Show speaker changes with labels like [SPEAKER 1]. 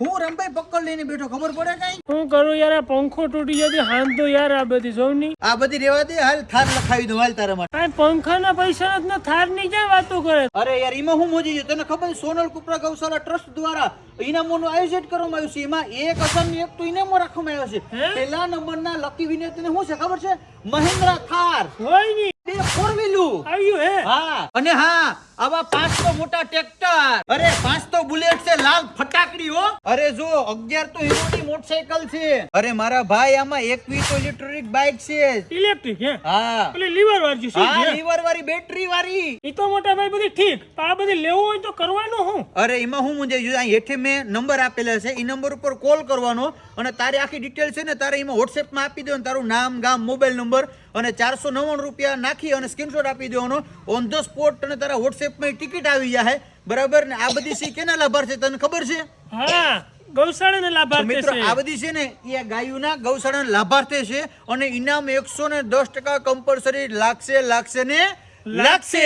[SPEAKER 1] હું રમભાઈ પકડ લઈને બેઠો, ખબર પડે કઈ?
[SPEAKER 2] હું કરું યાર, આ પંખો તૂટી જતી હાથ તો યાર, આ બધી જોની
[SPEAKER 1] આ બધી રેવા દે, હાલ થાર લખાવી દઉં હાલ તારા માટે.
[SPEAKER 2] આ પંખાના પૈસા જ ન થાર ની ક્યાં વાતો કરે.
[SPEAKER 1] અરે યાર એમાં હું મોજી છે તને ખબર? સોનલ કુપરા ગૌશાળા ટ્રસ્ટ દ્વારા ઇનામોનું આયોજન કરવામાં આવ્યું છે. એમાં એક હજારનું એક તો ઇનામો રાખવામાં આવ્યો છે. પહેલા નંબરના લકી વિનેતને શું છે ખબર છે? મહિન્દ્રા થાર
[SPEAKER 2] હોય ની
[SPEAKER 1] 4 વ્હીલું
[SPEAKER 2] આવ્યું હે.
[SPEAKER 1] હા, અને હા આવા 5 તો મોટા ટ્રેક્ટર, અરે 5 તો બુલેટ છે લાલ ફટાકડી હો. અરે જો 11 તો હીરોની મોટરસાઇકલ છે. અરે મારા ભાઈ આમાં 21 તો ઇલેક્ટ્રિક બાઇક છે.
[SPEAKER 2] ઇલેક્ટ્રિક હે?
[SPEAKER 1] હા,
[SPEAKER 2] પેલી લીવર વાળી છે.
[SPEAKER 1] હા લીવર વાળી, બેટરી વાળી.
[SPEAKER 2] ઈ તો મોટા ભાઈ બધી ઠીક, પણ આ બધી લેવું હોય તો કરવાનું હું?
[SPEAKER 1] અરે એમાં હું મુંજાઈ ગયો. અહીં હેઠે મેં નંબર આપેલા છે, એ નંબર ઉપર કોલ કરવાનો અને તારી આખી ડિટેલ છે ને તારે એમાં વોટ્સએપમાં આપી દેવાનું, તારું નામ, ગામ, મોબાઈલ નંબર અને 499 રૂપિયા નાખી અને સ્ક્રીનશોટ આપી દેવાનો ઓન ધ સ્પોટ, અને તારા વોટ્સએપમાં ટિકિટ આવી જાય. બરાબર ને? આ બધી સી કેના લાભાર્થી તને ખબર છે?
[SPEAKER 2] હા, ગૌશાળાના લાભાર્થી
[SPEAKER 1] મિત્રો
[SPEAKER 2] છે.
[SPEAKER 1] આ બધી છે ને એ ગાયોના ગૌશાળાના લાભાર્થી છે અને ઇનામ 110% કમ્પલસરી લાગશે ને લાગશે.